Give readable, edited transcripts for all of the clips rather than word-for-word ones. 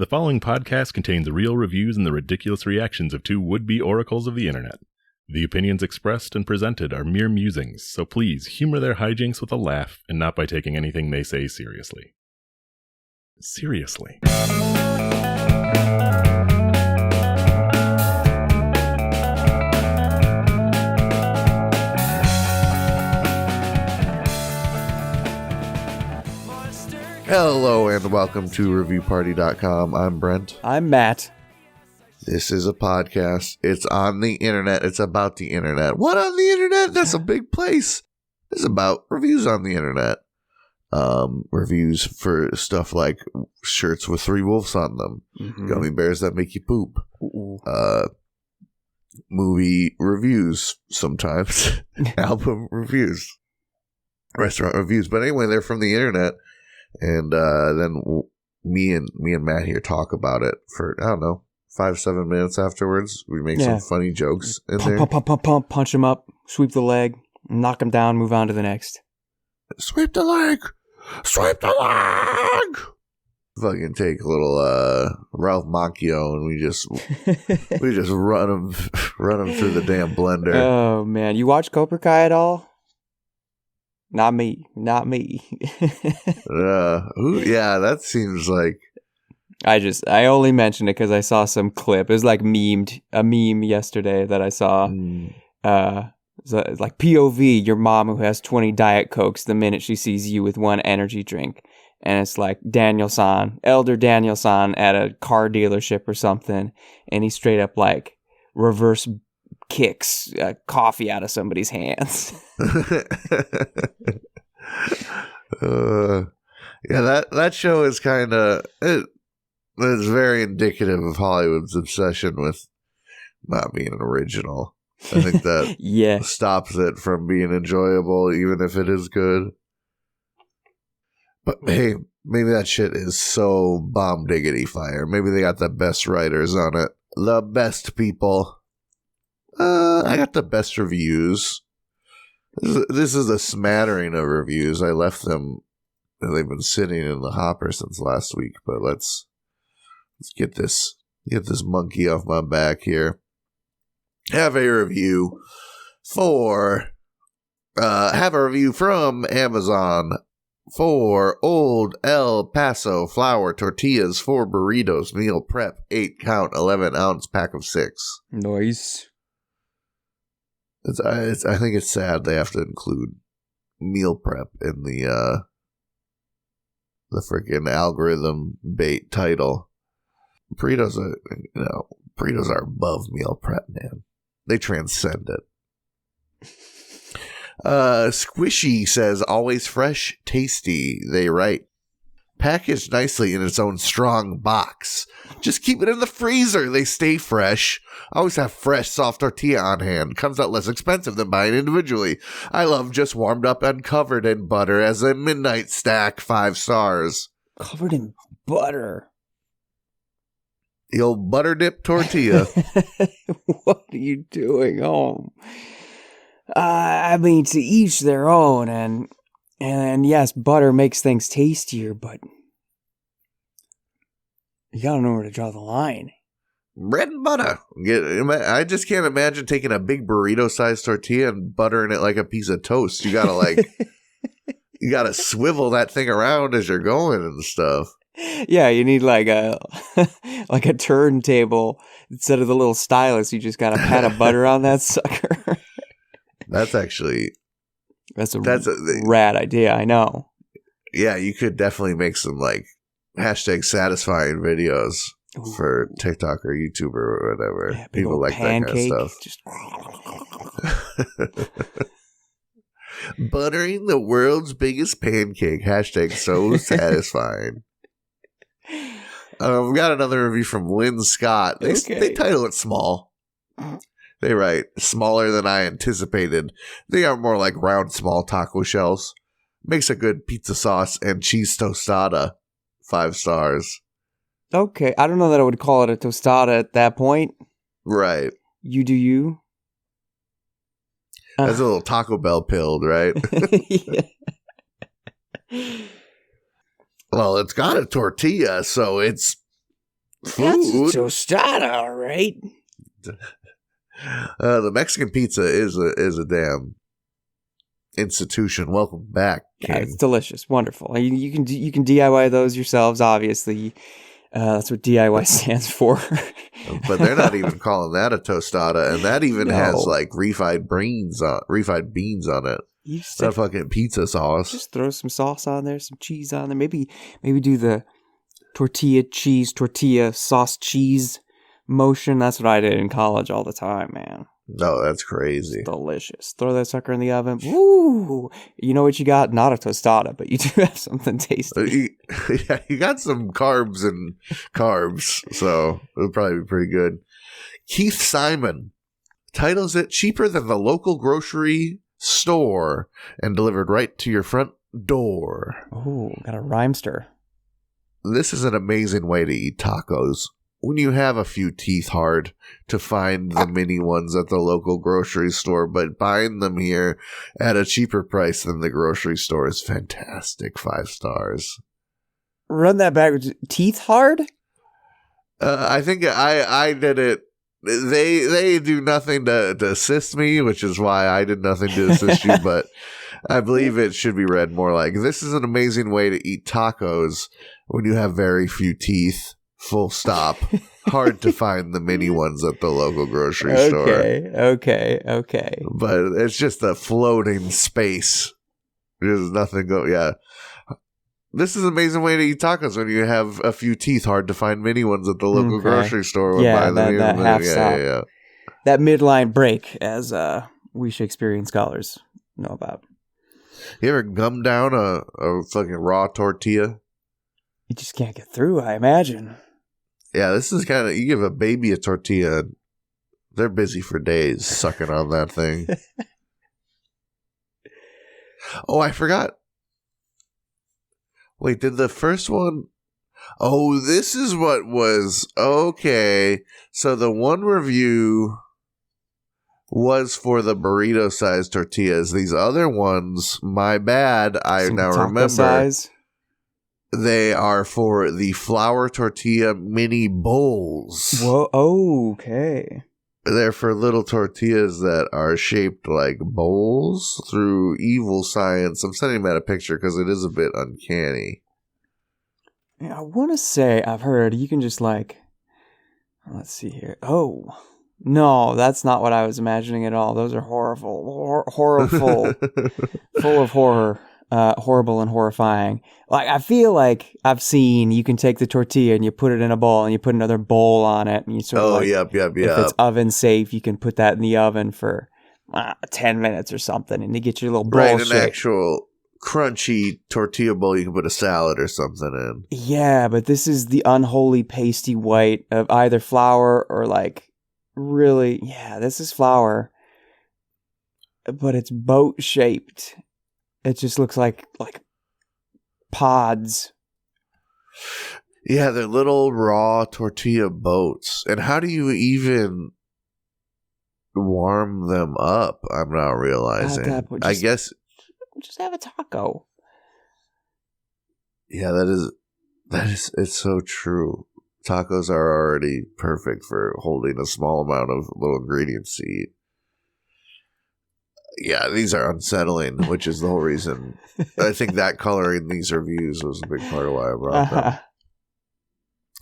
The following podcast contains real reviews and the ridiculous reactions of two would-be oracles of the internet. The opinions expressed and presented are mere musings, so please humor their hijinks with a laugh and not by taking anything they say seriously. Seriously. Hello and welcome to ReviewParty.com. I'm Brent. I'm Matt. This is a podcast. It's on the internet. It's about the internet. What on the internet? That's a big place. It's about reviews on the internet. Reviews for stuff like shirts with 3 wolves on them, gummy bears that make you poop, movie reviews sometimes, album reviews, restaurant reviews. But anyway, they're from the internet. And then me and Matt here talk about it for, I don't know, 5-7 minutes afterwards. We make some funny jokes in there. Pump, punch him up, sweep the leg, knock him down, move on to the next. Sweep the leg! Sweep the leg! Fucking take a little Ralph Macchio and we just run him through the damn blender. Oh man, you watch Cobra Kai at all? Not me. Yeah, that seems like... I only mentioned it because I saw some clip. It was like a meme yesterday that I saw. It's like POV, your mom who has 20 Diet Cokes the minute she sees you with one energy drink. And it's like Elder Daniel-san at a car dealership or something. And he straight up like reverse kicks coffee out of somebody's hands. That show is kind of it's very indicative of Hollywood's obsession with not being original. I think that stops it from being enjoyable, even if it is good. But hey, maybe that shit is so bomb diggity fire. Maybe they got the best writers on it, the best people. I got the best reviews. This is a smattering of reviews. I left them. They've been sitting in the hopper since last week. But let's get this monkey off my back here. Have a review from Amazon for Old El Paso flour tortillas, 4 burritos, meal prep, 8 count, 11 ounce pack of 6. Nice. I think it's sad they have to include meal prep in the freaking algorithm bait title. Burritos are above meal prep, man. They transcend it. Squishy says, always fresh, tasty. They write, packaged nicely in its own strong box. Just keep it in the freezer. They stay fresh. Always have fresh, soft tortilla on hand. Comes out less expensive than buying individually. I love just warmed up and covered in butter as a midnight snack. 5 stars. Covered in butter. The old butter dip tortilla. What are you doing? Oh, I mean, to each their own, and yes, butter makes things tastier, but you gotta know where to draw the line. Bread and butter. I just can't imagine taking a big burrito-sized tortilla and buttering it like a piece of toast. You gotta you gotta swivel that thing around as you're going and stuff. Yeah, you need like a turntable instead of the little stylus. You just got a pat of butter on that sucker. That's a rad idea. I know. Yeah, you could definitely make some like #satisfying videos for TikTok or YouTube or whatever. Yeah, people like pancake, that kind of stuff. Buttering the world's biggest pancake. #so satisfying. We got another review from Lynn Scott. They title it small. They write, smaller than I anticipated. They are more like round, small taco shells. Makes a good pizza sauce and cheese tostada. 5 stars. Okay, I don't know that I would call it a tostada at that point. Right. You do you. That's a little Taco Bell pilled, right? Well, it's got a tortilla, so it's Food? That's a tostada, all right. The Mexican pizza is a damn institution. Welcome back, King. Yeah, it's delicious, wonderful. You can DIY those yourselves. Obviously, that's what DIY stands for. But they're not even calling that a tostada, and that even has like refried beans on it. That fucking pizza sauce. Just throw some sauce on there, some cheese on there. Maybe do the tortilla sauce cheese motion. That's what I did in college all the time, man. No, that's crazy. It's delicious. Throw that sucker in the oven. Woo! You know what you got? Not a tostada, but you do have something tasty. You got some carbs, so it'll probably be pretty good. Keith Simon titles it cheaper than the local grocery store and delivered right to your front door. Oh, got a rhymester. This is an amazing way to eat tacos. When you have a few teeth hard to find the mini ones at the local grocery store, but buying them here at a cheaper price than the grocery store is fantastic. 5 stars. Run that backwards. Teeth hard? I think I did it. They do nothing to assist me, which is why I did nothing to assist you, but I believe it should be read more like, this is an amazing way to eat tacos when you have very few teeth. Full stop. Hard to find the mini ones at the local grocery store. Okay. But it's just a floating space. There's nothing Yeah. This is an amazing way to eat tacos when you have a few teeth. Hard to find mini ones at the local grocery store. Yeah, that half stop. That midline break, as we Shakespearean scholars know about. You ever gum down a fucking raw tortilla? You just can't get through, I imagine. Yeah, this is kind of, you give a baby a tortilla, they're busy for days sucking on that thing. Oh, I forgot. Wait, did the first one? Oh, this is what was, okay. So the one review was for the burrito-sized tortillas. These other ones, my bad, I now remember. Size? They are for the flour tortilla mini bowls. Whoa, okay. They're for little tortillas that are shaped like bowls through evil science. I'm sending Matt a picture because it is a bit uncanny. Yeah, I want to say I've heard you can just like, let's see here. Oh, no, that's not what I was imagining at all. Those are horrible, horrible, full of horror. Horrible and horrifying. Like, I feel like I've seen you can take the tortilla and you put it in a bowl and you put another bowl on it and you sort of yep. If it's oven safe, you can put that in the oven for 10 minutes or something and you get your little bowl right, shape. An actual crunchy tortilla bowl you can put a salad or something in. Yeah, but this is the unholy pasty white of either flour or like really, this is flour, but it's boat shaped. It just looks like pods. Yeah, they're little raw tortilla boats. And how do you even warm them up? I'm not realizing. I guess just have a taco. Yeah, that is it's so true. Tacos are already perfect for holding a small amount of little ingredients to eat. Yeah, these are unsettling, which is the whole reason. I think that coloring these reviews was a big part of why I brought them.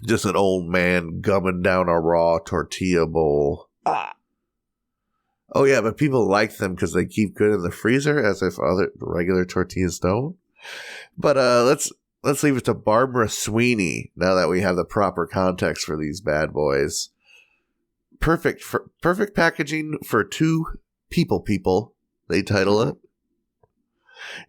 Just an old man gumming down a raw tortilla bowl. Oh, yeah, but people like them because they keep good in the freezer, as if other regular tortillas don't. But let's leave it to Barbara Sweeney, now that we have the proper context for these bad boys. Perfect packaging for two people. They title it.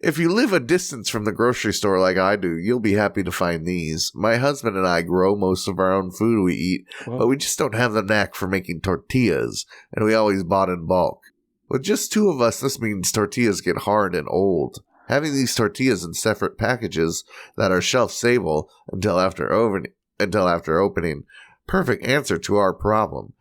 If you live a distance from the grocery store like I do, you'll be happy to find these. My husband and I grow most of our own food we eat, but we just don't have the knack for making tortillas, and we always bought in bulk. With just 2 of us, this means tortillas get hard and old. Having these tortillas in separate packages that are shelf-stable until after opening, perfect answer to our problem.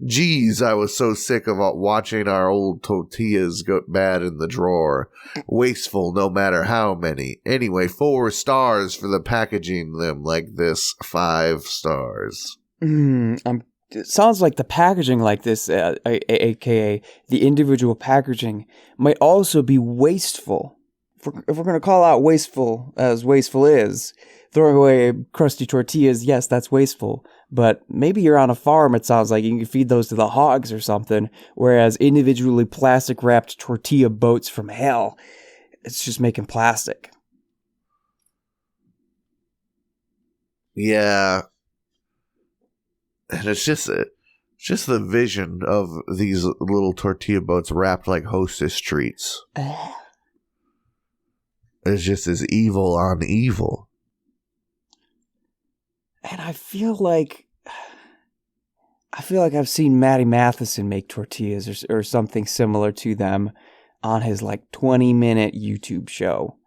Geez, I was so sick of watching our old tortillas go bad in the drawer. Wasteful no matter how many. Anyway, 4 stars for the packaging them like this. 5 stars. It sounds like the packaging like this, aka the individual packaging, might also be wasteful. If we're going to call out wasteful as wasteful is, throwing away crusty tortillas, yes, that's wasteful. But maybe you're on a farm, it sounds like, you can feed those to the hogs or something, whereas individually plastic-wrapped tortilla boats from hell, it's just making plastic. Yeah. And it's just the vision of these little tortilla boats wrapped like Hostess treats. It's just as evil on evil. And I feel like I've seen Matty Matheson make tortillas or something similar to them on his like 20-minute YouTube show.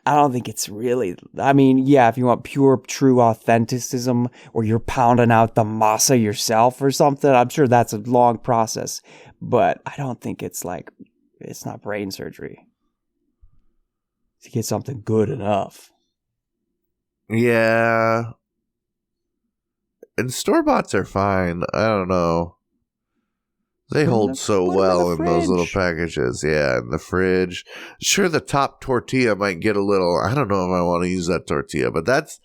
I don't think it's really, I mean, yeah, if you want pure, true authenticism or you're pounding out the masa yourself or something, I'm sure that's a long process. But I don't think it's not brain surgery to get something good enough. Yeah. And store-boughts are fine. I don't know. They hold so well in those little packages. Yeah, in the fridge. Sure, the top tortilla might get a little, I don't know if I want to use that tortilla, but that's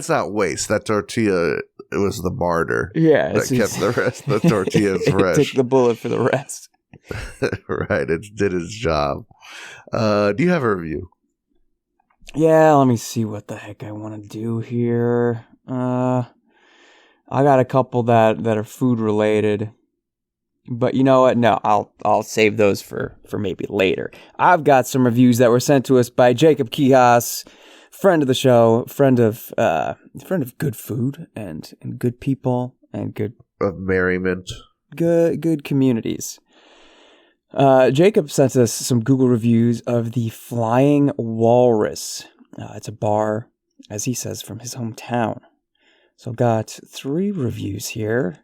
not waste. That tortilla, it was the martyr. Yeah. That kept the rest of the tortillas fresh. Take the bullet for the rest. Right, it did its job. Do you have a review? Yeah, let me see what the heck I want to do here. I got a couple that are food related. But you know what? No, I'll save those for maybe later. I've got some reviews that were sent to us by Jacob Kihas, friend of the show, friend of good food and good people and good of merriment, good communities. Jacob sent us some Google reviews of the Flying Walrus. It's a bar, as he says, from his hometown. So I've got 3 reviews here.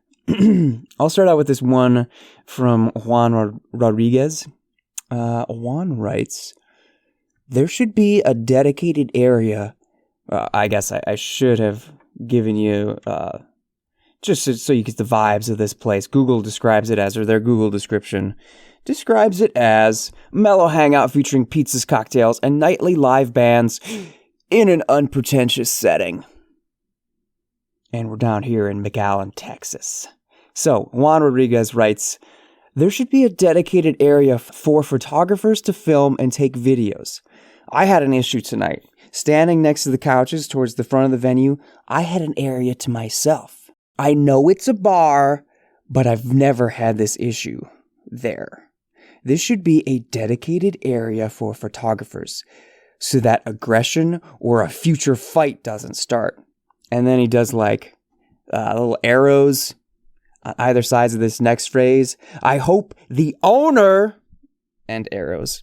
I'll start out with this one from Juan Rodriguez. Juan writes, there should be a dedicated area. I guess I should have given you, just so you get the vibes of this place. Google describes it as, or their Google description describes it as mellow hangout featuring pizzas, cocktails, and nightly live bands in an unpretentious setting. And we're down here in McAllen, Texas. So, Juan Rodriguez writes, there should be a dedicated area for photographers to film and take videos. I had an issue tonight. Standing next to the couches towards the front of the venue, I had an area to myself. I know it's a bar, but I've never had this issue there. This should be a dedicated area for photographers so that aggression or a future fight doesn't start. And then he does like little arrows on either sides of this next phrase. I hope the owner, and arrows,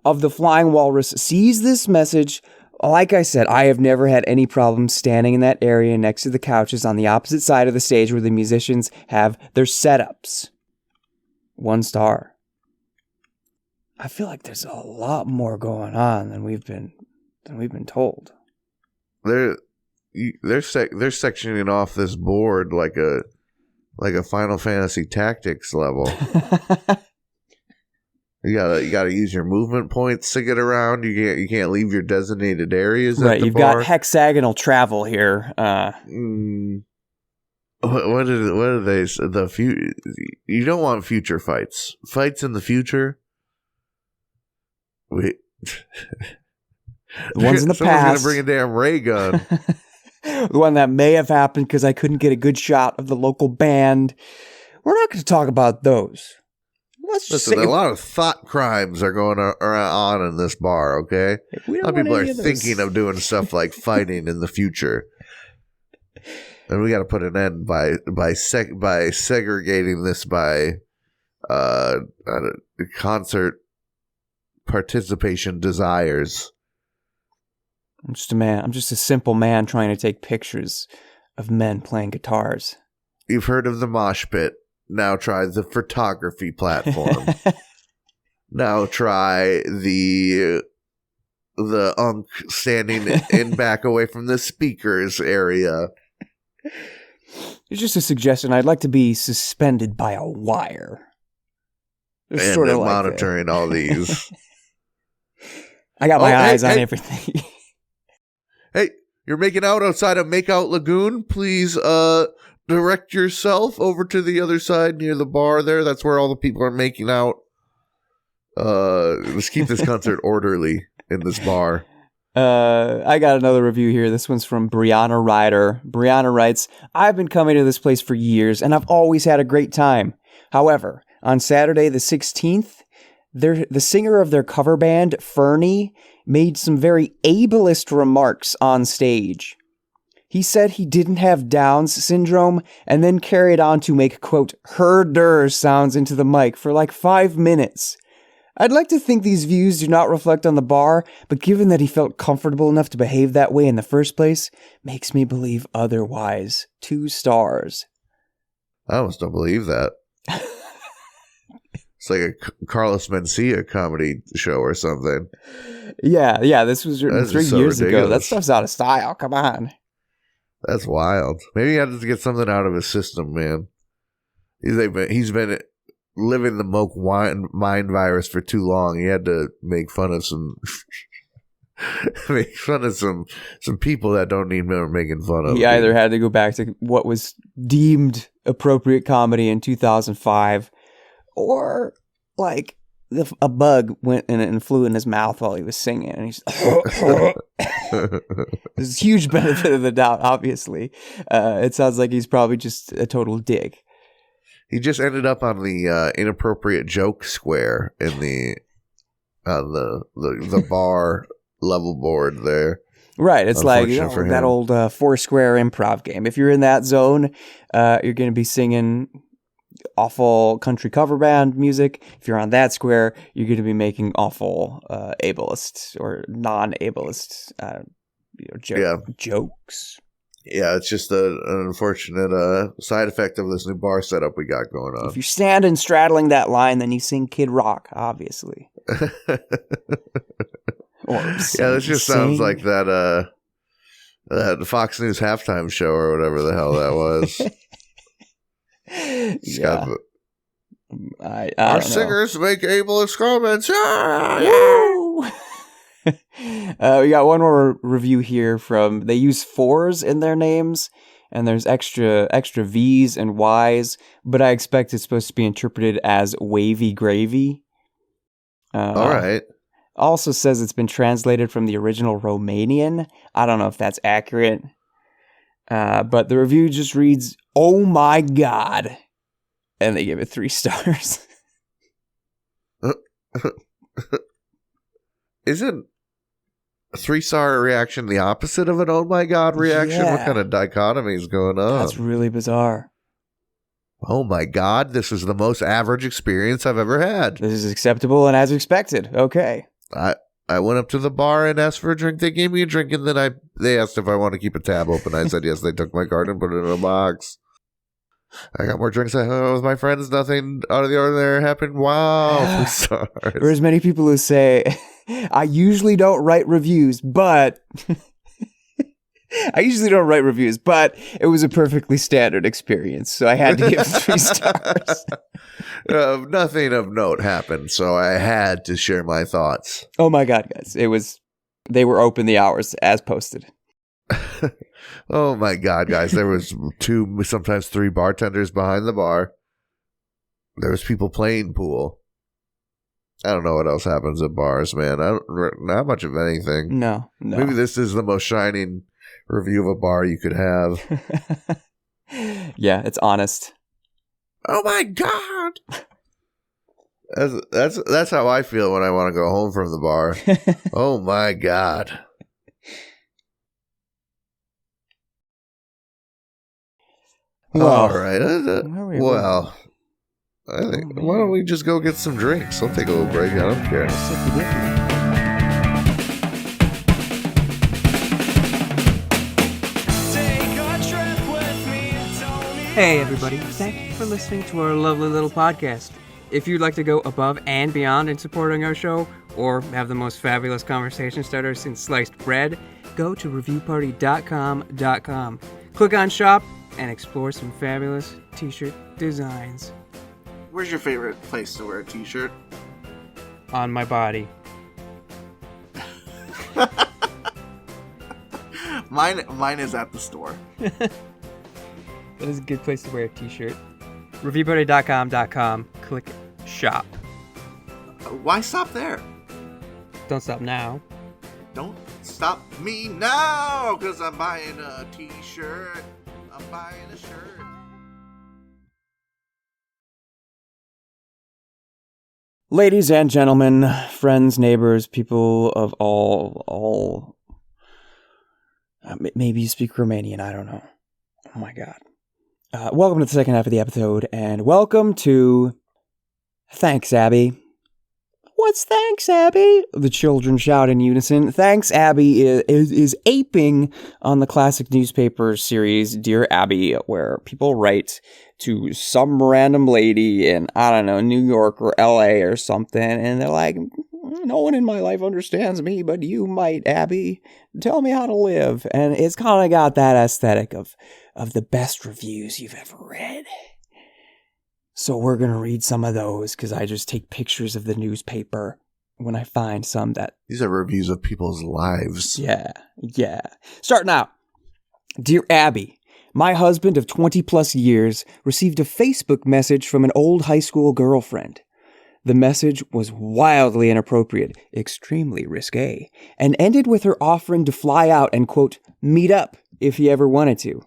of the Flying Walrus sees this message. Like I said, I have never had any problem standing in that area next to the couches on the opposite side of the stage where the musicians have their setups. 1 star. I feel like there's a lot more going on than we've been told. They're sectioning off this board like a Final Fantasy Tactics level. You gotta use your movement points to get around. You can't leave your designated areas. Right, at the you've bar. got hexagonal travel here. What did they say? You don't want future fights. Fights in the future. The ones in the Someone's past. Gonna bring a damn ray gun. The one that may have happened because I couldn't get a good shot of the local band. We're not going to talk about those. Listen, a lot of thought crimes are going on in this bar, okay? A lot of people are thinking of doing stuff like fighting in the future. And we got to put an end by segregating this by concert participation desires. I'm just a man. I'm just a simple man trying to take pictures of men playing guitars. You've heard of the mosh pit. Now try the photography platform. Now try the unk standing in back away from the speakers area. It's just a suggestion. I'd like to be suspended by a wire. And sort of like monitoring all these. I got my eyes on everything. Hey, you're making out outside of Makeout Lagoon. Please direct yourself over to the other side near the bar there. That's where all the people are making out. Let's keep this concert orderly in this bar. I got another review here. This one's from Brianna Ryder. Brianna writes, I've been coming to this place for years, and I've always had a great time. However, on Saturday the 16th, the singer of their cover band, Fernie, made some very ableist remarks on stage. He said he didn't have Down's syndrome and then carried on to make, quote, herder sounds into the mic for like 5 minutes. I'd like to think these views do not reflect on the bar, but given that he felt comfortable enough to behave that way in the first place, makes me believe otherwise. 2 stars. I almost don't believe that. It's like a Carlos Mencia comedy show or something. Yeah, this was written 3 years ago. That stuff's out of style. Come on. That's wild. Maybe he had to get something out of his system, man. He's been living the Moke mind virus for too long. He had to make fun of some some people that don't need making fun of. He either had to go back to what was deemed appropriate comedy in 2005, or like a bug went in and flew in his mouth while he was singing, and he's there's a huge benefit of the doubt. Obviously, it sounds like he's probably just a total dick. He just ended up on the inappropriate joke square in the bar level board there. Right, it's like that old Foursquare improv game. If you're in that zone, you're going to be singing awful country cover band music. If you're on that square, you're going to be making awful ableist or non-ableist jokes. Yeah, it's just an unfortunate side effect of this new bar setup we got going on. If you're standing straddling that line, then you sing Kid Rock, obviously. This just sounds like that Fox News halftime show or whatever the hell that was. Our singers make ableist comments. We got one more review here from, they use 4s in their names, and there's extra V's and Y's, but I expect it's supposed to be interpreted as wavy gravy. All right. Also says it's been translated from the original Romanian. I don't know if that's accurate. But the review just reads, oh my God. And they give it 3 stars. Isn't a 3-star reaction the opposite of an oh my God reaction? Yeah. What kind of dichotomy is going on? That's really bizarre. Oh my God, this is the most average experience I've ever had. This is acceptable and as expected. Okay. I went up to the bar and asked for a drink. They gave me a drink, and then they asked if I want to keep a tab open. I said yes. They took my card and put it in a box. I got more drinks with my friends. Nothing out of the ordinary happened. Wow, 3 stars. There's many people who say, I usually don't write reviews, but... it was a perfectly standard experience, so I had to give 3 stars. Nothing of note happened, so I had to share my thoughts. Oh my God, guys. They were open the hours as posted. Oh my God, guys. There was 2, sometimes 3 bartenders behind the bar. There was people playing pool. I don't know what else happens at bars, man. Not much of anything. No. Maybe this is the most shining review of a bar you could have. Yeah, it's honest. Oh my God. That's how I feel when I want to go home from the bar. Oh my God. Well, all right. Well, I think why don't we just go get some drinks? I'll take a little break. I don't care. Hey everybody, thank you for listening to our lovely little podcast. If you'd like to go above and beyond in supporting our show, or have the most fabulous conversation starter since sliced bread, go to reviewparty.com. Click on shop, and explore some fabulous t-shirt designs. Where's your favorite place to wear a t-shirt? On my body. Mine is at the store. That is a good place to wear a t-shirt. ReviewBuddy.com, click shop. Why stop there? Don't stop now. Don't stop me now, because I'm buying a t-shirt. I'm buying a shirt. Ladies and gentlemen, friends, neighbors, people of all maybe you speak Romanian, I don't know. Oh my God. Welcome to the second half of the episode, and welcome to Thanks, Abby. What's thanks, Abby? The children shout in unison. Thanks, Abby is aping on the classic newspaper series Dear Abby, where people write to some random lady in, I don't know, New York or LA or something, and they're like, no one in my life understands me, but you might, Abby. Tell me how to live. And it's kind of got that aesthetic of the best reviews you've ever read. So we're going to read some of those, because I just take pictures of the newspaper when I find some that... These are reviews of people's lives. Yeah. Starting out. Dear Abby, my husband of 20 plus years received a Facebook message from an old high school girlfriend. The message was wildly inappropriate, extremely risque, and ended with her offering to fly out and, quote, meet up if he ever wanted to.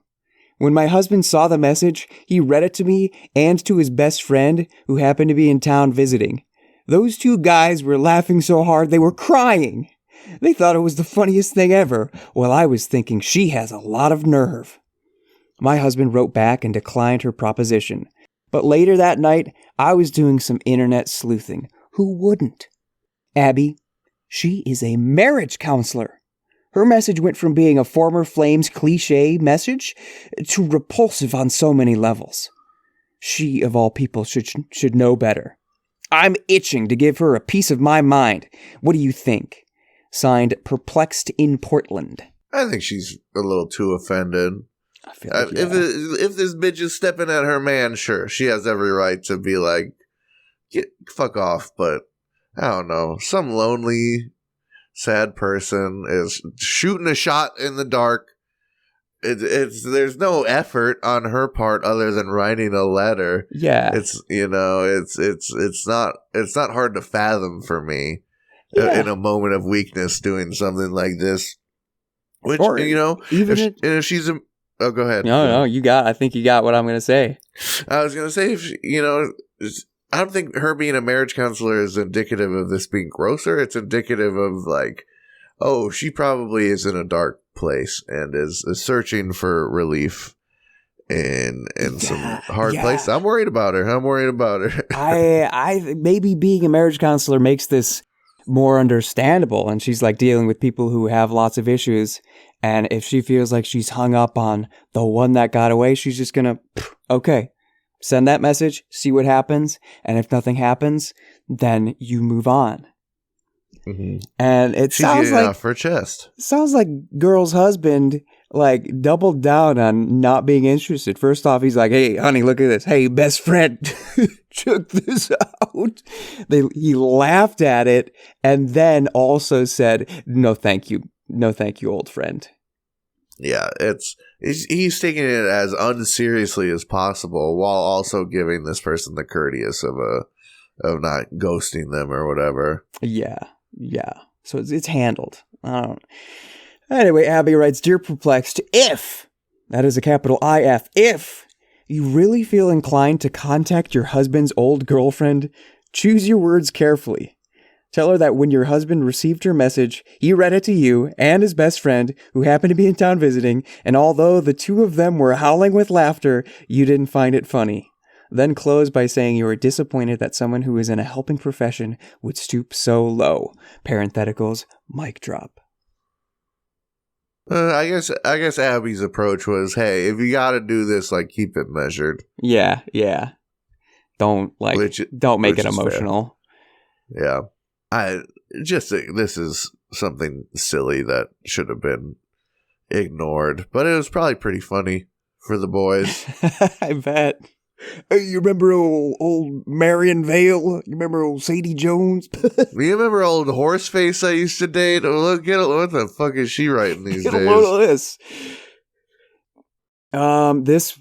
When my husband saw the message, he read it to me and to his best friend, who happened to be in town visiting. Those two guys were laughing so hard they were crying. They thought it was the funniest thing ever, while I was thinking she has a lot of nerve. My husband wrote back and declined her proposition. But later that night, I was doing some internet sleuthing. Who wouldn't? Abby, she is a marriage counselor. Her message went from being a former Flames cliché message to repulsive on so many levels. She, of all people, should know better. I'm itching to give her a piece of my mind. What do you think? Signed, Perplexed in Portland. I think she's a little too offended. I feel like, yeah. If this bitch is stepping at her man, sure, she has every right to be like, fuck off. But I don't know, some lonely, sad person is shooting a shot in the dark. There's no effort on her part other than writing a letter. Yeah, it's not hard to fathom for me in a moment of weakness doing something like this. Which, or, even if she's a... Oh, go ahead. No, I think you got what I'm going to say. I was going to say, I don't think her being a marriage counselor is indicative of this being grosser. It's indicative of like, oh, she probably is in a dark place and is searching for relief in some hard place. I'm worried about her. I maybe being a marriage counselor makes this more understandable, and she's like dealing with people who have lots of issues. And if she feels like she's hung up on the one that got away, she's just going to, okay, send that message, see what happens. And if nothing happens, then you move on. Mm-hmm. And it sounds like off her chest. Sounds like girl's husband like doubled down on not being interested. First off, he's like, "Hey, honey, look at this. Hey, best friend, check this out." He laughed at it and then also said, "No, thank you. No, thank you, old friend." Yeah, he's taking it as unseriously as possible while also giving this person the courteous of not ghosting them or whatever. Yeah. So it's handled. Anyway, Abby writes, "Dear Perplexed, if, that is a capital IF, if you really feel inclined to contact your husband's old girlfriend, choose your words carefully. Tell her that when your husband received her message, he read it to you and his best friend, who happened to be in town visiting, and although the two of them were howling with laughter, you didn't find it funny. Then close by saying you are disappointed that someone who is in a helping profession would stoop so low. Parentheticals, mic drop." I guess Abby's approach was, hey, if you got to do this, like, keep it measured. Yeah. Don't make it emotional. Fair. Yeah. This is something silly that should have been ignored, but it was probably pretty funny for the boys. I bet. Hey, you remember old Marion Vale? You remember old Sadie Jones? You remember old Horseface I used to date? What the fuck is she writing these days? What is this?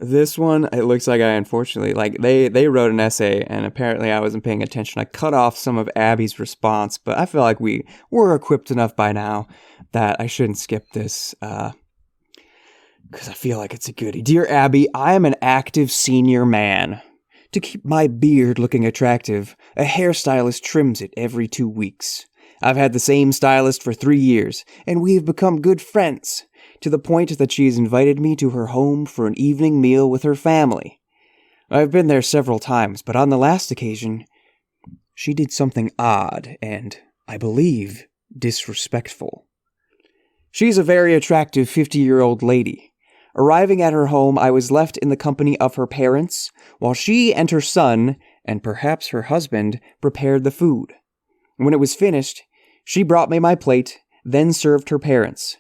This one, it looks like I unfortunately, like they wrote an essay and apparently I wasn't paying attention. I cut off some of Abby's response, but I feel like we were equipped enough by now that I shouldn't skip this, because I feel like it's a goodie. Dear Abby, I am an active senior man. To keep my beard looking attractive, a hairstylist trims it every 2 weeks. I've had the same stylist for 3 years, and we have become good friends, to the point that she has invited me to her home for an evening meal with her family. I've been there several times, but on the last occasion, she did something odd and, I believe, disrespectful. She's a very attractive 50-year-old lady. Arriving at her home, I was left in the company of her parents, while she and her son, and perhaps her husband, prepared the food. When it was finished, she brought me my plate, then served her parents.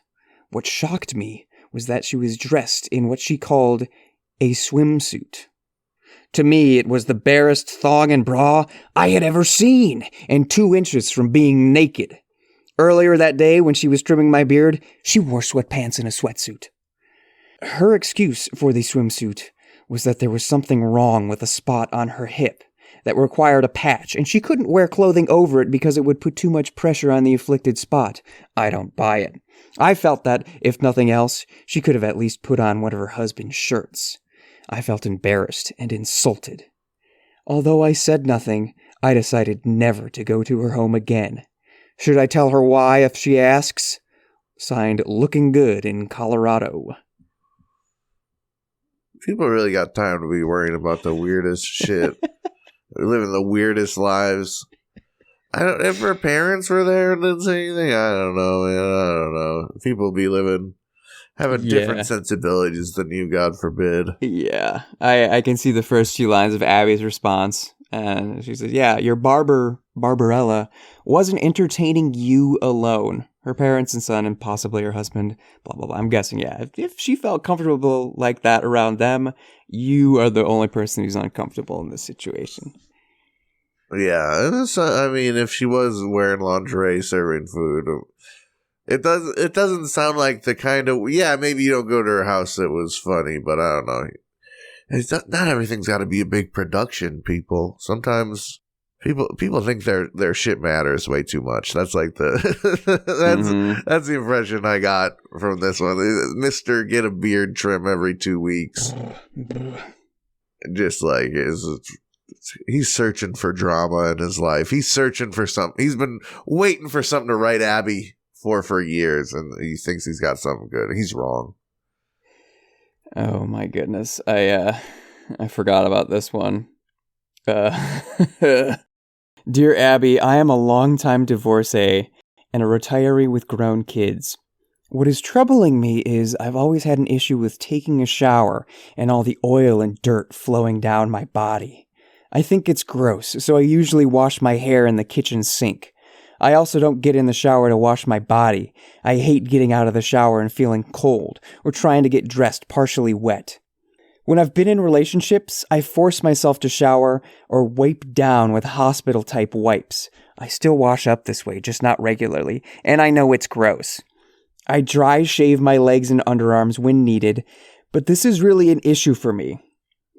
What shocked me was that she was dressed in what she called a swimsuit. To me, it was the barest thong and bra I had ever seen, and 2 inches from being naked. Earlier that day, when she was trimming my beard, she wore sweatpants and a sweatsuit. Her excuse for the swimsuit was that there was something wrong with a spot on her hip that required a patch, and she couldn't wear clothing over it because it would put too much pressure on the afflicted spot. I don't buy it. I felt that, if nothing else, she could have at least put on one of her husband's shirts. I felt embarrassed and insulted. Although I said nothing, I decided never to go to her home again. Should I tell her why if she asks? Signed, Looking Good in Colorado. People really got time to be worrying about the weirdest shit. They're living the weirdest lives. If her parents were there and didn't say anything, I don't know, man. I don't know. People be having different sensibilities than you, God forbid. Yeah. I can see the first 2 lines of Abby's response. And she says, yeah, your Barbarella, wasn't entertaining you alone. Her parents and son and possibly her husband, blah, blah, blah. I'm guessing, yeah. If she felt comfortable like that around them, you are the only person who's uncomfortable in this situation. Yeah. I mean, if she was wearing lingerie serving food, it doesn't sound like the kind of, yeah, maybe you don't go to her house that was funny, but I don't know. Not everything's got to be a big production, people. Sometimes people think their shit matters way too much. That's like that's the impression I got from this one. Mr. Get a beard trim every 2 weeks. Just like he's searching for drama in his life. He's searching for something. He's been waiting for something to write Abby for years, and he thinks he's got something good. He's wrong. Oh my goodness. I forgot about this one. Dear Abby, I am a longtime divorcee and a retiree with grown kids. What is troubling me is I've always had an issue with taking a shower and all the oil and dirt flowing down my body. I think it's gross, so I usually wash my hair in the kitchen sink. I also don't get in the shower to wash my body. I hate getting out of the shower and feeling cold, or trying to get dressed partially wet. When I've been in relationships, I force myself to shower or wipe down with hospital-type wipes. I still wash up this way, just not regularly, and I know it's gross. I dry shave my legs and underarms when needed, but this is really an issue for me.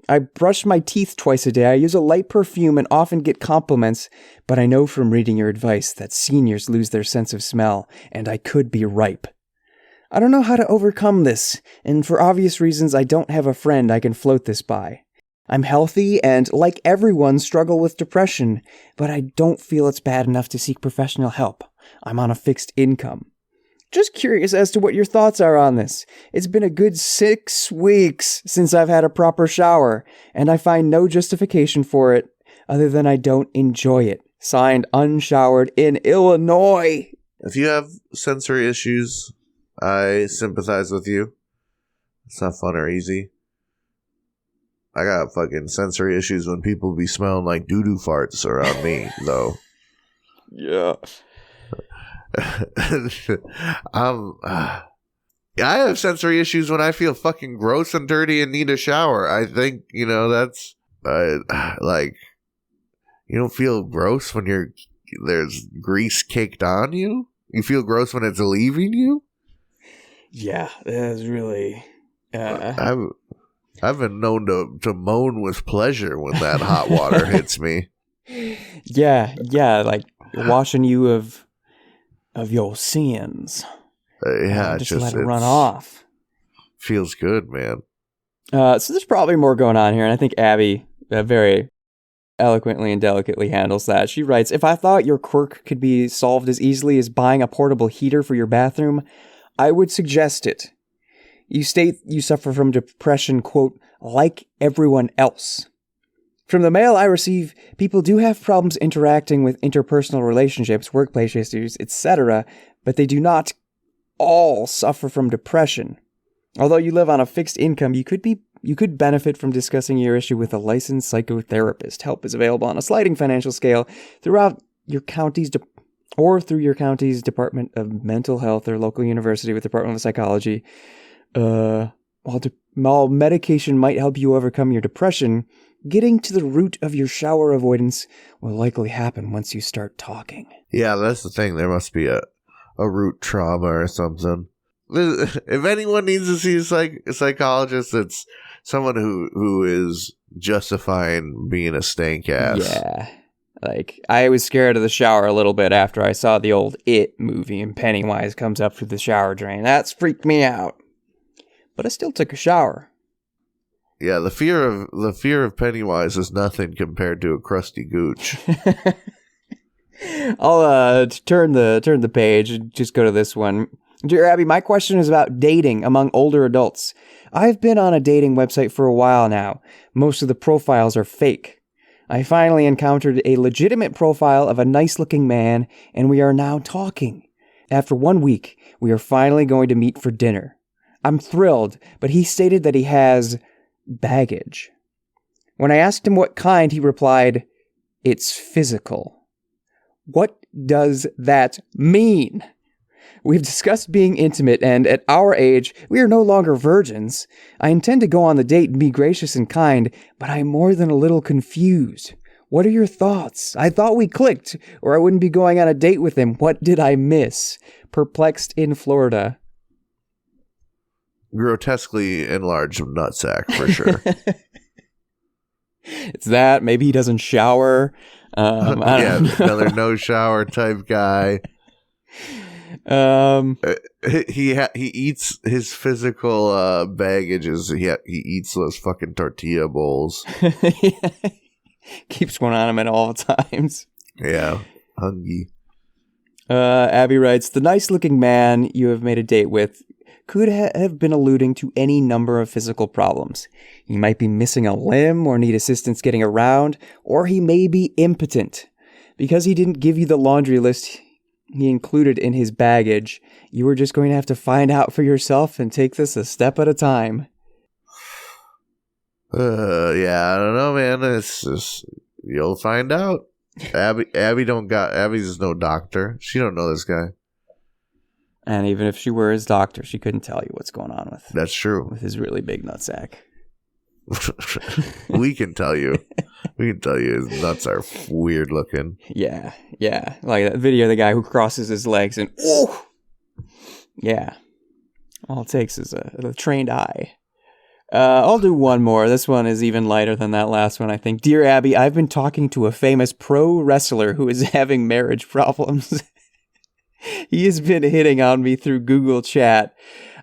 I brush my teeth twice a day, I use a light perfume and often get compliments, but I know from reading your advice that seniors lose their sense of smell, and I could be ripe. I don't know how to overcome this, and for obvious reasons I don't have a friend I can float this by. I'm healthy and, like everyone, struggle with depression, but I don't feel it's bad enough to seek professional help. I'm on a fixed income. Just curious as to what your thoughts are on this. It's been a good 6 weeks since I've had a proper shower, and I find no justification for it other than I don't enjoy it. Signed, Unshowered in Illinois. If you have sensory issues, I sympathize with you. It's not fun or easy. I got fucking sensory issues when people be smelling like doo-doo farts around me, though. Yeah. I have sensory issues when I feel fucking gross and dirty and need a shower. I think, that's like, you don't feel gross when there's grease caked on you. You feel gross when it's leaving you. Yeah, that's really. I've been known to moan with pleasure when that hot water hits me. Yeah, like washing you of your sins. Just let it run off. Feels good, man. So there's probably more going on here, and I think Abby very eloquently and delicately handles that. She writes, "If I thought your quirk could be solved as easily as buying a portable heater for your bathroom, I would suggest it. You state you suffer from depression, quote, like everyone else. From the mail I receive, people do have problems interacting with interpersonal relationships, workplace issues, etc., but they do not all suffer from depression. Although you live on a fixed income, you could benefit from discussing your issue with a licensed psychotherapist. Help is available on a sliding financial scale throughout your county's through your county's Department of Mental Health or local university with Department of Psychology. While medication might help you overcome your depression, getting to the root of your shower avoidance will likely happen once you start talking." Yeah, that's the thing. There must be a root trauma or something. If anyone needs to see a psychologist, it's someone who is justifying being a stank ass. Yeah. Like, I was scared of the shower a little bit after I saw the old It movie and Pennywise comes up through the shower drain. That's freaked me out. But I still took a shower. Yeah, the fear of Pennywise is nothing compared to a crusty gooch. I'll turn the page and just go to this one. Dear Abby, my question is about dating among older adults. I've been on a dating website for a while now. Most of the profiles are fake. I finally encountered a legitimate profile of a nice-looking man, and we are now talking. After 1 week, we are finally going to meet for dinner. I'm thrilled, but he stated that he has baggage. When I asked him what kind, he replied, "It's physical." What does that mean? We've discussed being intimate, and at our age, we are no longer virgins. I intend to go on the date and be gracious and kind, but I'm more than a little confused. What are your thoughts? I thought we clicked, or I wouldn't be going on a date with him. What did I miss? Perplexed in Florida. Grotesquely enlarged nutsack, for sure. It's that. Maybe he doesn't shower. Another no shower type guy. He eats his physical baggage. He eats those fucking tortilla bowls. Keeps one on him at all times. Yeah, hungry. Abby writes, "The nice-looking man you have made a date with could have been alluding to any number of physical problems. He might be missing a limb or need assistance getting around, or he may be impotent. Because he didn't give you the laundry list he included in his baggage, you were just going to have to find out for yourself and take this a step at a time." Yeah, I don't know, man. It's just, you'll find out. Abby's no doctor. She don't know this guy. And even if she were his doctor, she couldn't tell you what's going on with. That's true. With his really big nutsack. We can tell you. We can tell you his nuts are weird looking. Yeah. Like that video of the guy who crosses his legs and oh, yeah. All it takes is a trained eye. I'll do one more. This one is even lighter than that last one, I think. Dear Abby, I've been talking to a famous pro wrestler who is having marriage problems. He has been hitting on me through Google Chat.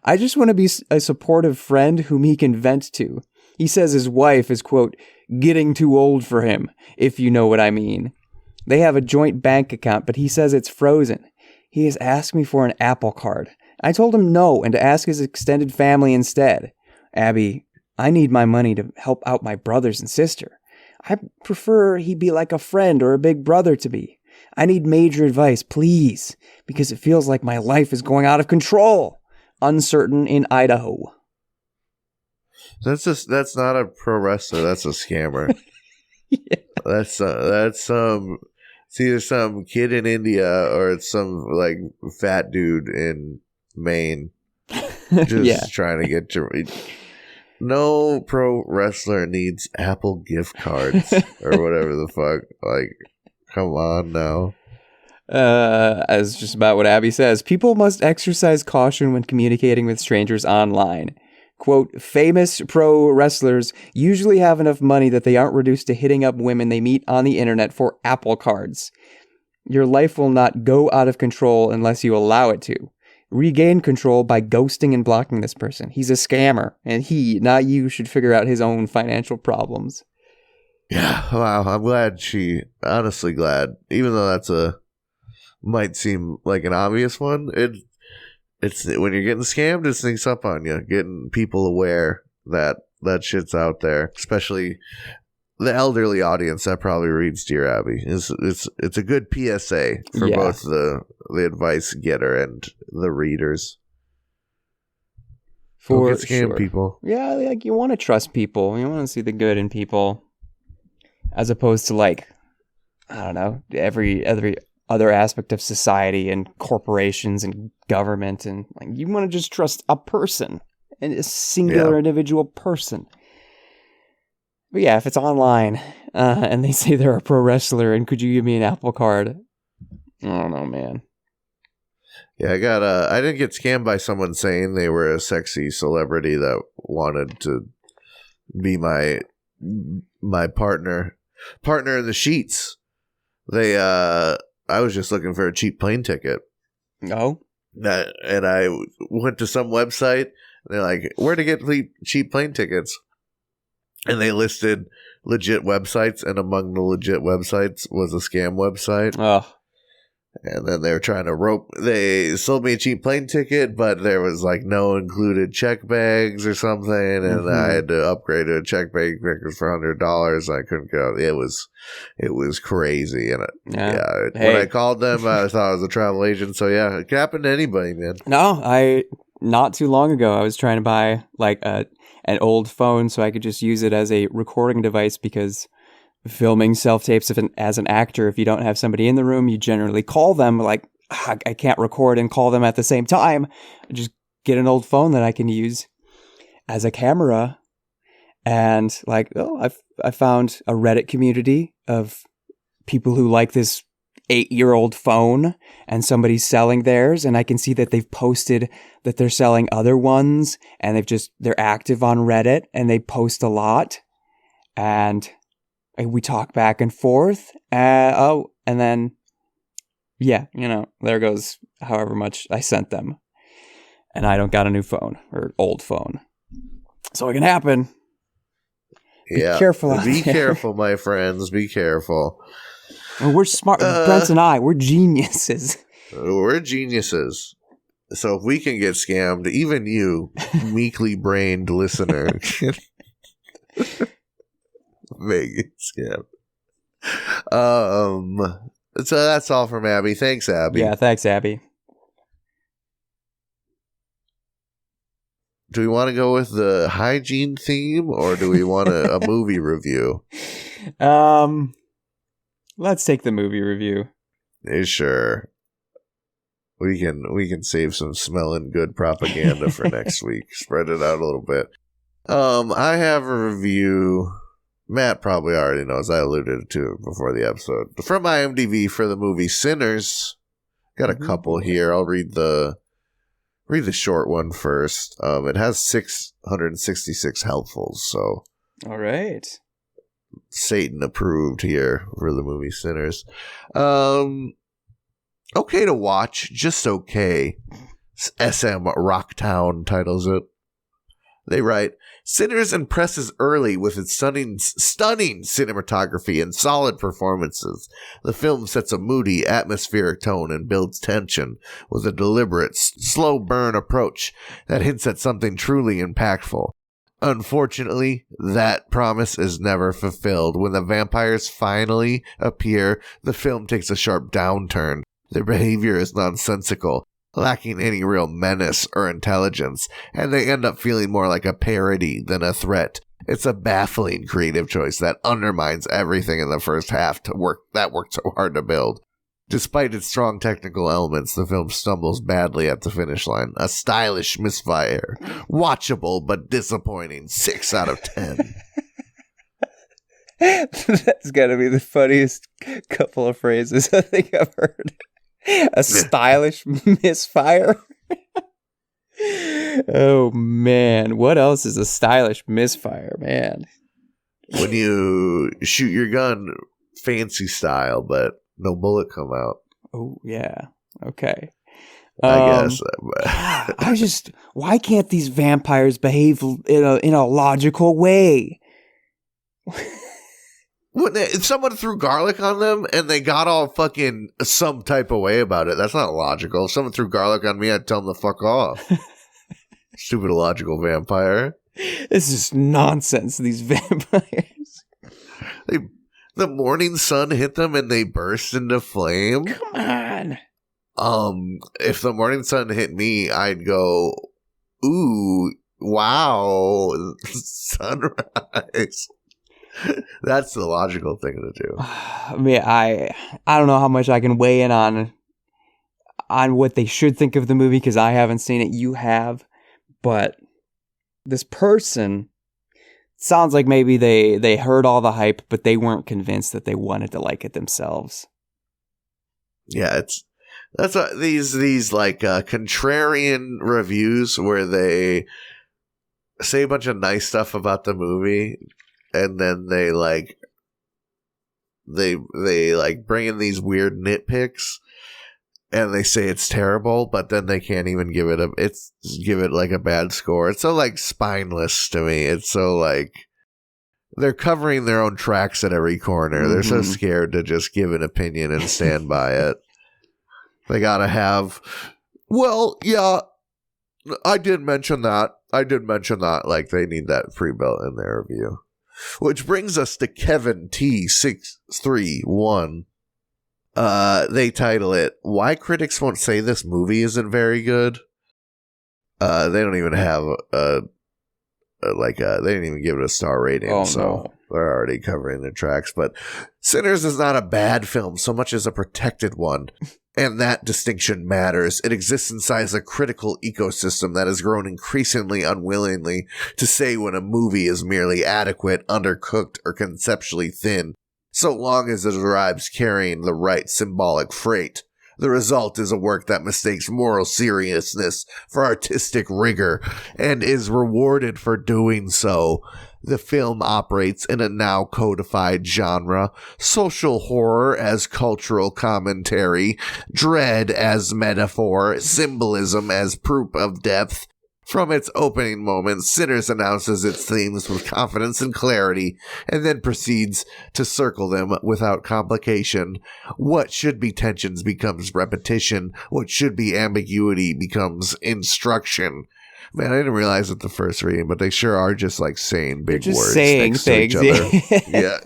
I just want to be a supportive friend whom he can vent to. He says his wife is, quote, getting too old for him, if you know what I mean. They have a joint bank account, but he says it's frozen. He has asked me for an Apple Card. I told him no and to ask his extended family instead. Abby, I need my money to help out my brothers and sister. I prefer he be like a friend or a big brother to me. I need major advice, please, because it feels like my life is going out of control. Uncertain in Idaho. That's not a pro wrestler. That's a scammer. Yeah. That's it's either some kid in India or it's some like fat dude in Maine. Just trying to get your... No pro wrestler needs Apple gift cards or whatever the fuck. Like, come on now. As just about what Abby says, people must exercise caution when communicating with strangers online. Quote, famous pro wrestlers usually have enough money that they aren't reduced to hitting up women they meet on the internet for Apple cards. Your life will not go out of control unless you allow it to. Regain control by ghosting and blocking this person. He's a scammer, and he, not you, should figure out his own financial problems. Yeah, wow. I'm glad honestly glad. Even though might seem like an obvious one, it's when you're getting scammed, it sneaks up on you. Getting people aware that shit's out there, especially the elderly audience that probably reads Dear Abby. It's a good PSA for both the advice getter and the readers. For Don't get scammed, people. Yeah, like you want to trust people. You want to see the good in people, as opposed to I don't know, every other aspect of society and corporations and government, and you want to just trust a person and a singular individual person. But yeah, if it's online and they say they're a pro wrestler and could you give me an Apple card? I don't know, man. Yeah, I didn't get scammed by someone saying they were a sexy celebrity that wanted to be my partner in the sheets. I was just looking for a cheap plane ticket. No. And I went to some website. And they're like, where to get cheap plane tickets? And they listed legit websites, and among the legit websites was a scam website. Oh. And then they were trying to they sold me a cheap plane ticket, but there was no included check bags or something, and I had to upgrade to a check bag because for $100 I couldn't go. It was crazy, and when I called them, I thought I was a travel agent. So yeah, it could happen to anybody, man. No, not too long ago I was trying to buy an old phone so I could just use it as a recording device, because filming self-tapes as an actor, if you don't have somebody in the room, you generally call them. I can't record and call them at the same time. I just get an old phone that I can use as a camera. And I found a Reddit community of people who like this 8-year-old phone, and somebody's selling theirs, and I can see that they've posted that they're selling other ones, and they're active on Reddit, and they post a lot, and we talk back and forth. And then there goes however much I sent them, and I don't got a new phone or old phone, so it can happen. Be careful. Be careful, my friends. Be careful. Well, we're smart. Brent and I, we're geniuses. We're geniuses. So if we can get scammed, even you, meekly brained listener, may get scammed. So that's all from Abby. Thanks, Abby. Yeah, thanks, Abby. Do we want to go with the hygiene theme, or do we want a movie review? Let's take the movie review. Sure. We can save some smelling good propaganda for next week. Spread it out a little bit. I have a review. Matt probably already knows. I alluded to it before the episode. From IMDb for the movie Sinners. Got a couple here. I'll read the short one first. It has 666 helpfuls, so all right. Satan approved here for the movie Sinners. Okay to watch, just okay. SM Rocktown titles it. They write, Sinners impresses early with its stunning cinematography and solid performances. The film sets a moody, atmospheric tone and builds tension with a deliberate, slow burn approach that hints at something truly impactful. Unfortunately, that promise is never fulfilled. When the vampires finally appear, the film takes a sharp downturn. Their behavior is nonsensical, lacking any real menace or intelligence, and they end up feeling more like a parody than a threat. It's a baffling creative choice that undermines everything in the first half that worked so hard to build. Despite its strong technical elements, the film stumbles badly at the finish line. A stylish misfire. Watchable but disappointing. 6 out of 10. That's gotta be the funniest couple of phrases I think I've heard. A stylish misfire. Oh man, what else is a stylish misfire, man? When you shoot your gun fancy style, but no bullet come out. Oh yeah, okay. I guess. Why can't these vampires behave in a logical way? If someone threw garlic on them and they got all fucking some type of way about it, that's not logical. If someone threw garlic on me, I'd tell them to fuck off. Stupid illogical vampire. This is nonsense, these vampires. The morning sun hit them and they burst into flame. Come on. If the morning sun hit me, I'd go, ooh, wow, sunrise. That's the logical thing to do. I mean, I don't know how much I can weigh in on what they should think of the movie because I haven't seen it. You have, but this person sounds like maybe they heard all the hype, but they weren't convinced that they wanted to like it themselves. Yeah, that's what these like contrarian reviews where they say a bunch of nice stuff about the movie. And then they bring in these weird nitpicks, and they say it's terrible, but then they can't even give it like a bad score. It's so like spineless to me. It's so like they're covering their own tracks at every corner. Mm-hmm. They're so scared to just give an opinion and stand by it. They gotta have. Well, yeah, I did mention that. Like they need that pre-built in their review. Which brings us to Kevin T631. They title it, Why Critics Won't Say This Movie Isn't Very Good. They don't even have they didn't even give it a star rating, so they're already covering their tracks. But Sinners is not a bad film so much as a protected one. And that distinction matters. It exists inside a critical ecosystem that has grown increasingly unwillingly to say when a movie is merely adequate, undercooked, or conceptually thin, so long as it arrives carrying the right symbolic freight. The result is a work that mistakes moral seriousness for artistic rigor and is rewarded for doing so. The film operates in a now codified genre, social horror as cultural commentary, dread as metaphor, symbolism as proof of depth. From its opening moments, Sinners announces its themes with confidence and clarity, and then proceeds to circle them without complication. What should be tensions becomes repetition. What should be ambiguity becomes instruction. Man, I didn't realize it the first reading, but they sure are just like saying big words saying next things, to each other. Yeah.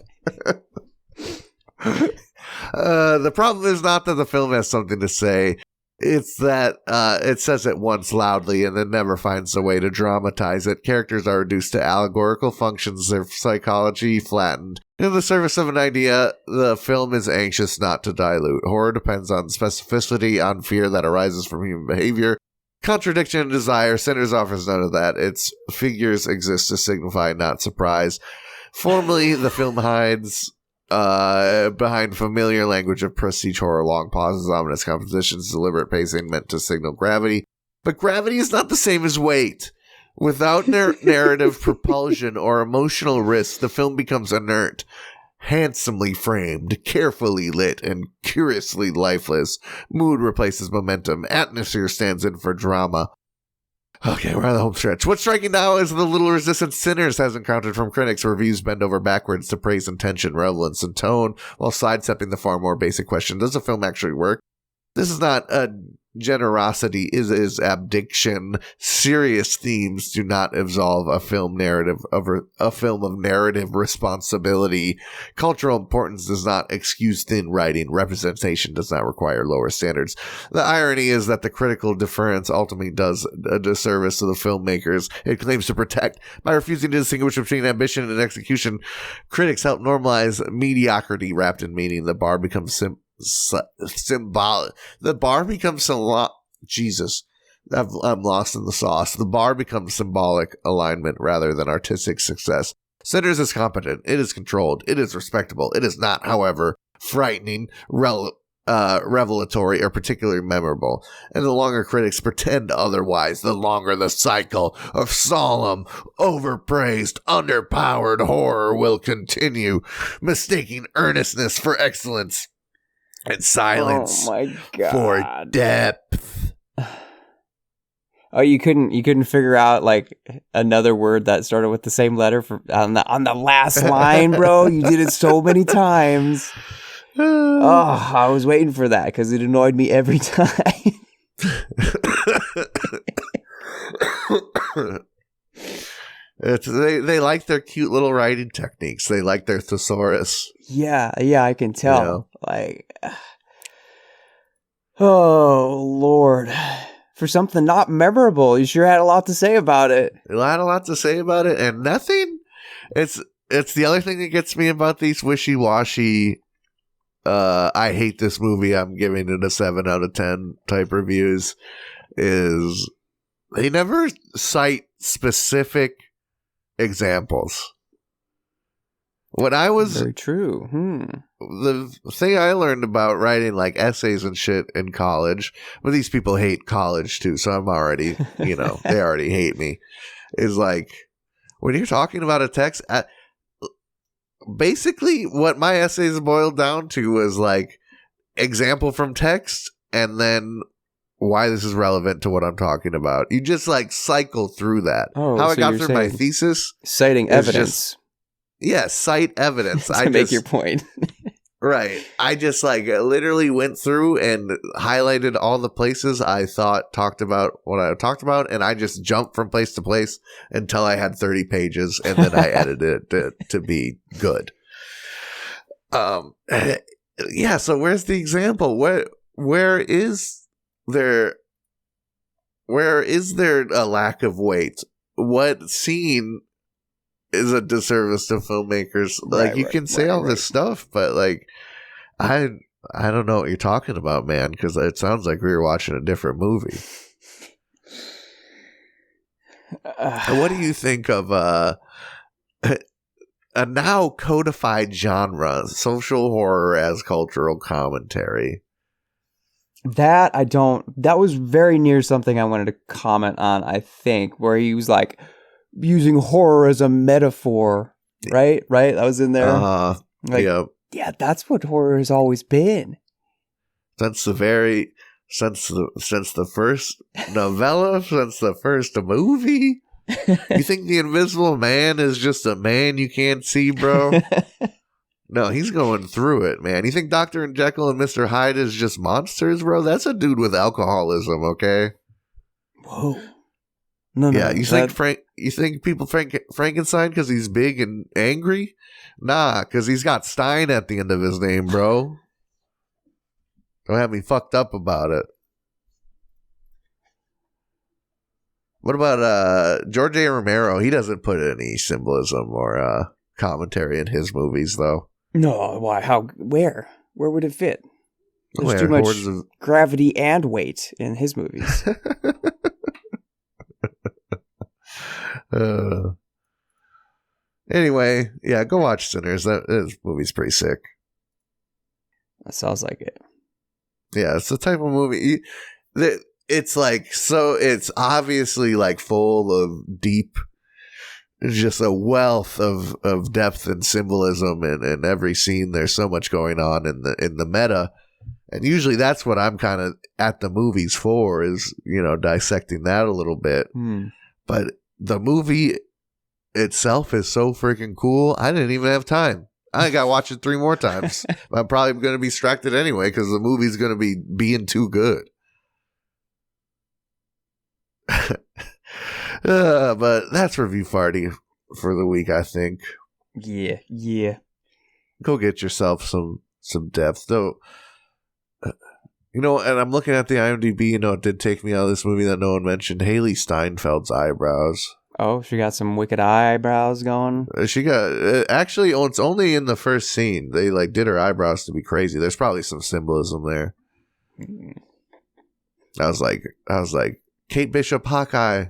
The problem is not that the film has something to say. It's that it says it once loudly and then never finds a way to dramatize it. Characters are reduced to allegorical functions, their psychology flattened. In the service of an idea, the film is anxious not to dilute. Horror depends on specificity, on fear that arises from human behavior. Contradiction and desire. Sinners offers none of that. Its figures exist to signify, not surprise. Formally, the film hides behind familiar language of prestige horror, long pauses, ominous compositions, deliberate pacing meant to signal gravity. But gravity is not the same as weight. Without narrative propulsion or emotional risk, the film becomes inert. Handsomely framed, carefully lit, and curiously lifeless. Mood replaces momentum. Atmosphere stands in for drama. Okay, we're on the home stretch. What's striking now is the little resistance Sinners has encountered from critics. Reviews bend over backwards to praise intention, relevance, and tone, while sidestepping the far more basic question, does the film actually work? This is not a generosity, is abdiction. Serious themes do not absolve a film of narrative responsibility. Cultural importance does not excuse thin writing. Representation does not require lower standards. The irony is that the critical deference ultimately does a disservice to the filmmakers it claims to protect. By refusing to distinguish between ambition and execution, critics help normalize mediocrity wrapped in meaning. The bar becomes symbolic. The bar becomes Jesus. I'm lost in the sauce. The bar becomes symbolic alignment rather than artistic success. Sinners is competent. It is controlled. It is respectable. It is not, however, frightening, revelatory, or particularly memorable. And the longer critics pretend otherwise, the longer the cycle of solemn, overpraised, underpowered horror will continue, mistaking earnestness for excellence and silence for depth. Oh, you couldn't figure out like another word that started with the same letter on the last line, bro. You did it so many times. Oh, I was waiting for that because it annoyed me every time. They like their cute little writing techniques. They like their thesaurus. Yeah, I can tell. You know? Like, oh Lord. For something not memorable, you sure had a lot to say about it. You had a lot to say about it, and nothing. It's the other thing that gets me about these wishy-washy, I hate this movie, I'm giving it a 7 out of 10 type reviews, is they never cite specific examples. When I was... Very true. The thing I learned about writing like essays and shit in college, but these people hate college too, so I'm already, they already hate me, is like, when you're talking about a text, basically what my essays boiled down to was like, example from text, and then why this is relevant to what I'm talking about. You just like cycle through that. Oh, How I got through my thesis. Citing evidence. Cite evidence. To make your point. Right. I just like literally went through and highlighted all the places I thought talked about what I talked about, and I just jumped from place to place until I had 30 pages, and then I edited it to be good. Yeah, so where's the example? Where is there a lack of weight? What scene is a disservice to filmmakers? Like, you can say all this stuff, but like, I don't know what you're talking about, man, because it sounds like we were watching a different movie. What do you think of a now codified genre, social horror as cultural commentary? That was very near something I wanted to comment on, I think, where he was like, using horror as a metaphor, right? That was in there. Yeah, that's what horror has always been. Since the first novella, since the first movie. You think the Invisible Man is just a man you can't see, bro? No, he's going through it, man. You think Dr. Jekyll and Mr. Hyde is just monsters, bro? That's a dude with alcoholism, okay? Whoa. No, you think people Frankenstein because he's big and angry? Nah, because he's got Stein at the end of his name, bro. Don't have me fucked up about it. What about George A. Romero? He doesn't put any symbolism or commentary in his movies, though. No, why? How? Where? Where would it fit? There's too much gravity and weight in his movies. Anyway, yeah, go watch Sinners. This movie's pretty sick. That sounds like it. Yeah, it's the type of movie that it's like, so it's obviously like full of deep, just a wealth of depth and symbolism, and in every scene there's so much going on in the meta. And usually that's what I'm kind of at the movies for, is, dissecting that a little bit. But the movie itself is so freaking cool. I didn't even have time. I got to watch it 3 more times. I'm probably going to be distracted anyway because the movie's going to be being too good. But that's Review Farty for the week, I think. Yeah. Go get yourself some depth, though. And I'm looking at the IMDb, it did take me out of this movie that no one mentioned. Haley Steinfeld's eyebrows. Oh, she got some wicked eyebrows going. She got actually. It's only in the first scene they like did her eyebrows to be crazy. There's probably some symbolism there. I was like, Kate Bishop Hawkeye,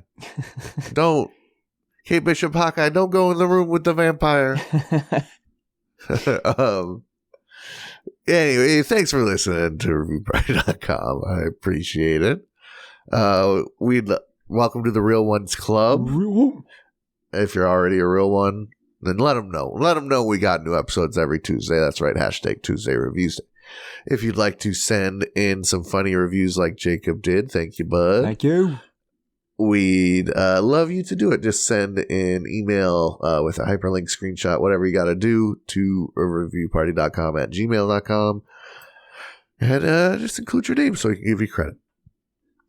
don't go in the room with the vampire. Anyway, thanks for listening to ReviewParty.com. I appreciate it. We'd welcome to the Real Ones Club. If you're already a real one, then let them know. Let them know we got new episodes every Tuesday. That's right, #Tuesday Reviews. If you'd like to send in some funny reviews like Jacob did, thank you, bud. Thank you. We'd love you to do it. Just send an email with a hyperlink screenshot, whatever you got to do, to reviewparty.com@gmail.com. And just include your name so we can give you credit.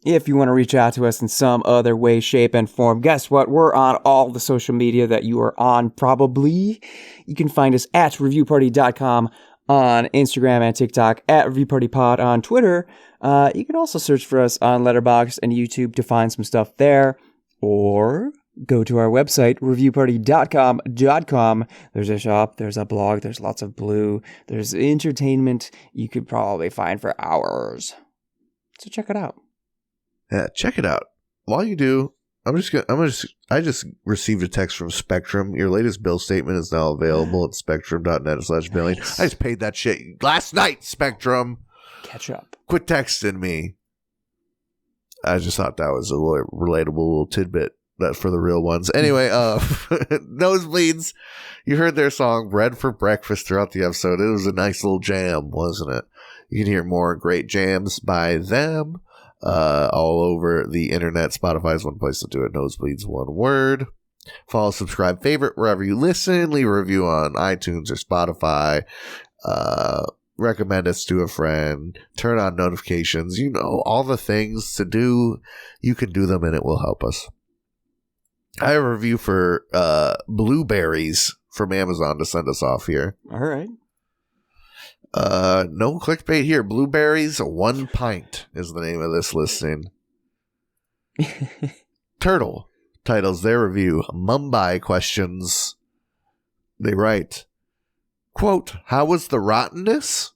If you want to reach out to us in some other way, shape, and form, guess what? We're on all the social media that you are on, probably. You can find us at reviewparty.com on Instagram and TikTok, at ReviewPartyPod on Twitter. You can also search for us on Letterboxd and YouTube to find some stuff there. Or go to our website, reviewparty.com. There's a shop, there's a blog, there's lots of blue, there's entertainment you could probably find for hours. So check it out. Yeah, check it out. While you do, I just received a text from Spectrum. Your latest bill statement is now available at spectrum.net/billing. Nice. I just paid that shit last night, Spectrum. Catch up. Quit texting me. I just thought that was a relatable little tidbit that for the real ones. Anyway, Nosebleeds, you heard their song Bread for Breakfast throughout the episode. It was a nice little jam, wasn't it? You can hear more great jams by them all over the internet. Spotify is one place to do it. Nosebleeds, one word. Follow, subscribe, favorite wherever you listen. Leave a review on iTunes or Spotify. Recommend us to a friend. Turn on notifications. You know, all the things to do. You can do them and it will help us. I have a review for blueberries from Amazon to send us off here. All right. No clickbait here. Blueberries, 1 pint is the name of this listing. Turtle titles their review Mumbai questions. They write, quote, "How was the rottenness?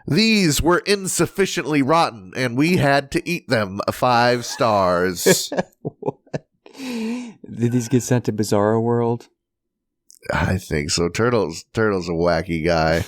These were insufficiently rotten and we had to eat them. 5 stars." What? Did these get sent to Bizarro World? I think so. Turtle's a wacky guy.